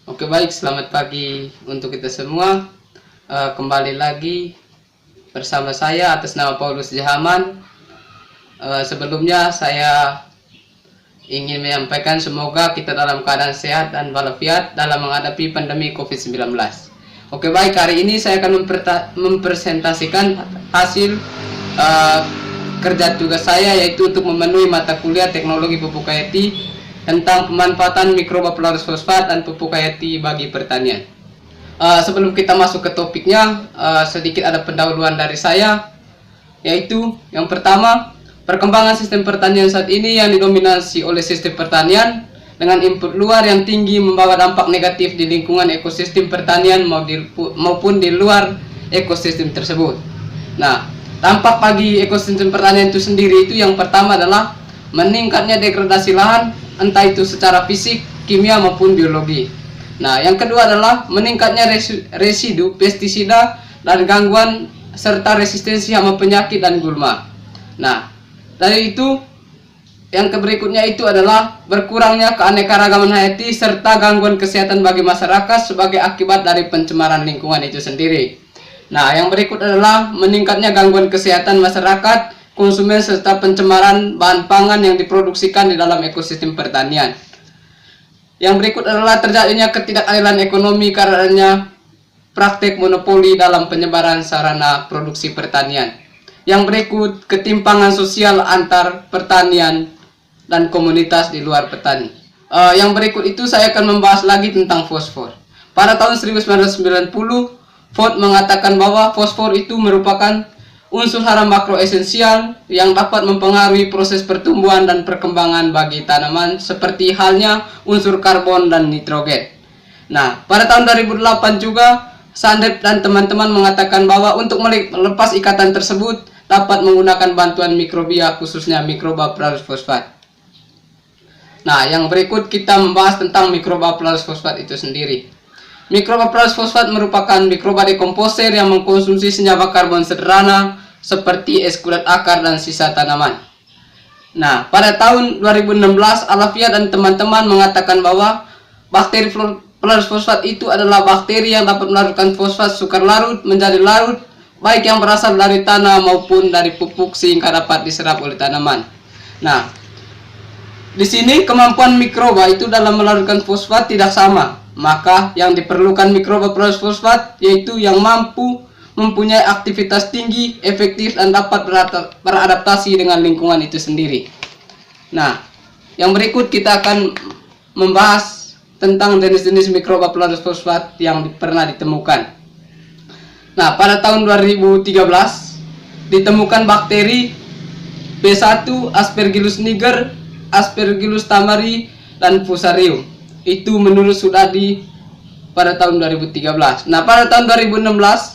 Oke baik, selamat pagi untuk kita semua. Kembali lagi bersama saya atas nama Paulus Jahaman. Sebelumnya saya ingin menyampaikan semoga kita dalam keadaan sehat dan walafiat dalam menghadapi pandemi COVID-19. Oke baik, hari ini saya akan mempresentasikan hasil kerja tugas saya, yaitu untuk memenuhi mata kuliah teknologi pupuk hayati tentang pemanfaatan mikroba pelarut fosfat dan pupuk hayati bagi pertanian. Sebelum kita masuk ke topiknya, sedikit ada pendahuluan dari saya, yaitu yang pertama, perkembangan sistem pertanian saat ini yang didominasi oleh sistem pertanian dengan input luar yang tinggi membawa dampak negatif di lingkungan ekosistem pertanian maupun di luar ekosistem tersebut. Nah, dampak bagi ekosistem pertanian itu sendiri itu yang pertama adalah meningkatnya degradasi lahan, entah itu secara fisik, kimia maupun biologi. Nah, yang kedua adalah meningkatnya residu pestisida dan gangguan serta resistensi hama penyakit dan gulma. Nah, dari itu yang berikutnya itu adalah berkurangnya keanekaragaman hayati serta gangguan kesehatan bagi masyarakat sebagai akibat dari pencemaran lingkungan itu sendiri. Nah, yang berikut adalah meningkatnya gangguan kesehatan masyarakat, konsumen serta pencemaran bahan pangan yang diproduksikan di dalam ekosistem pertanian. Yang berikut adalah terjadinya ketidakadilan ekonomi karena praktek monopoli dalam penyebaran sarana produksi pertanian. Yang berikut ketimpangan sosial antar pertanian dan komunitas di luar petani. Yang berikut itu saya akan membahas lagi tentang fosfor. Pada tahun 1990, Ford mengatakan bahwa fosfor itu merupakan unsur hara makro esensial yang dapat mempengaruhi proses pertumbuhan dan perkembangan bagi tanaman seperti halnya unsur karbon dan nitrogen. Nah, pada tahun 2008 juga Sandep dan teman-teman mengatakan bahwa untuk melepas ikatan tersebut dapat menggunakan bantuan mikrobia, khususnya mikroba pelarut fosfat. Nah, yang berikut kita membahas tentang mikroba pelarut fosfat itu sendiri. Mikroba pelarut fosfat merupakan mikroba dekomposer yang mengkonsumsi senyawa karbon sederhana seperti es kulit akar dan sisa tanaman. Nah, pada tahun 2016, Alafia dan teman-teman mengatakan bahwa bakteri pelarut fosfat itu adalah bakteri yang dapat melarutkan fosfat sukar larut menjadi larut, baik yang berasal dari tanah maupun dari pupuk sehingga dapat diserap oleh tanaman. Nah, di sini kemampuan mikroba itu dalam melarutkan fosfat tidak sama. Maka yang diperlukan mikroba pelarut fosfat yaitu yang mampu mempunyai aktivitas tinggi, efektif, dan dapat beradaptasi dengan lingkungan itu sendiri. Nah, yang berikut kita akan membahas tentang jenis-jenis mikroba pelarut fosfat yang pernah ditemukan. Nah, pada tahun 2013 ditemukan bakteri B1, Aspergillus niger, Aspergillus tamari, dan Fusarium. Itu menurut Sudadi pada tahun 2013. Nah, pada tahun 2016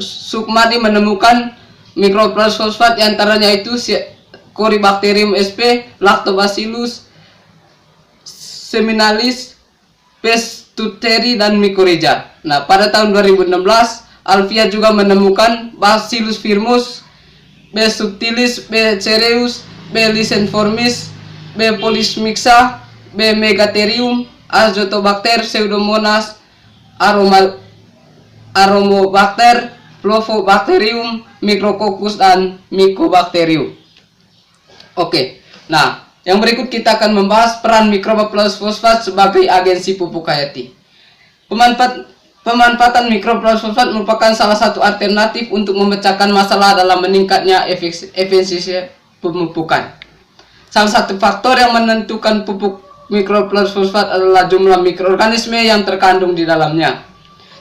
Sukmadi menemukan mikroba pelarut fosfat, antaranya itu Corybacterium sp, Lactobacillus seminalis, Pestuteri, dan Mycorrhiza. Nah, pada tahun 2016 Alfia juga menemukan Bacillus firmus, B subtilis, B cereus, B licenformis, B polismixa, B megatherium, Azotobacter, Pseudomonas, Aromobacter, Flovobacterium, Micrococcus, dan Mycobacterium. Oke, nah yang berikut kita akan membahas peran mikroba pelarut fosfat sebagai agensi pupuk hayati. Pemanfaatan mikroba pelarut fosfat merupakan salah satu alternatif untuk memecahkan masalah dalam meningkatnya efisiensi pemupukan. Salah satu faktor yang menentukan pupuk mikroba pelarut fosfat adalah jumlah mikroorganisme yang terkandung di dalamnya.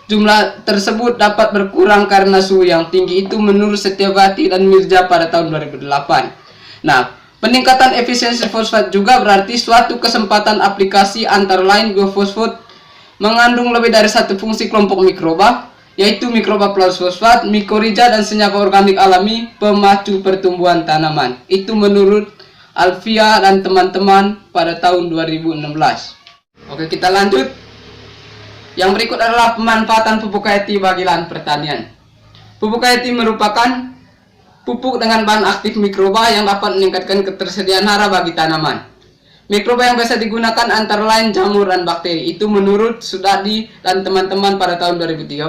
Jumlah tersebut dapat berkurang karena suhu yang tinggi itu menurut Setiawati dan Mirza pada tahun 2008. Nah, peningkatan efisiensi fosfat juga berarti suatu kesempatan aplikasi antara lain biofosfat mengandung lebih dari satu fungsi kelompok mikroba, yaitu mikroba pelarut fosfat, Mycorrhiza, dan senyawa organik alami pemacu pertumbuhan tanaman. Itu menurut Alfia dan teman-teman pada tahun 2016. Oke, kita lanjut. Yang berikut adalah pemanfaatan pupuk hayati bagi lahan pertanian. Pupuk hayati merupakan pupuk dengan bahan aktif mikroba yang dapat meningkatkan ketersediaan hara bagi tanaman. Mikroba yang biasa digunakan antara lain jamur dan bakteri. Itu menurut Sudadi dan teman-teman pada tahun 2013.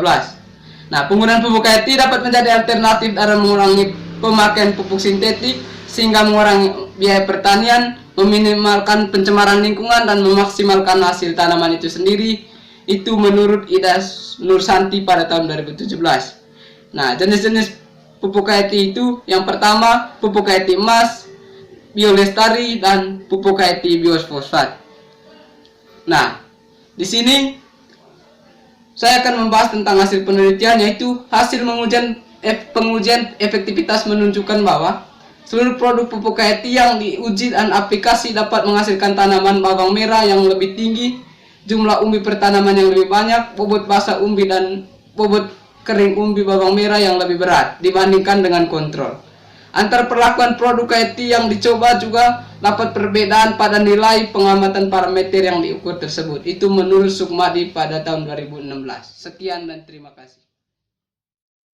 Nah, penggunaan pupuk KT dapat menjadi alternatif dalam mengurangi pemakaian pupuk sintetik sehingga mengurangi biaya pertanian, meminimalkan pencemaran lingkungan dan memaksimalkan hasil tanaman itu sendiri. Itu menurut Ida Nursanti pada tahun 2017. Nah, jenis-jenis pupuk KT itu yang pertama pupuk KT emas, biolestari, dan pupuk KT biofosfat. Nah, di sini saya akan membahas tentang hasil penelitian, yaitu hasil pengujian efektivitas menunjukkan bahwa seluruh produk pupuk KT yang diuji dan aplikasi dapat menghasilkan tanaman bawang merah yang lebih tinggi, jumlah umbi pertanaman yang lebih banyak, bobot basah umbi dan bobot kering umbi bawang merah yang lebih berat dibandingkan dengan kontrol. Antar perlakuan produk KT yang dicoba juga dapat perbedaan pada nilai pengamatan parameter yang diukur tersebut. Itu menurut Sukmadi pada tahun 2016. Sekian dan terima kasih.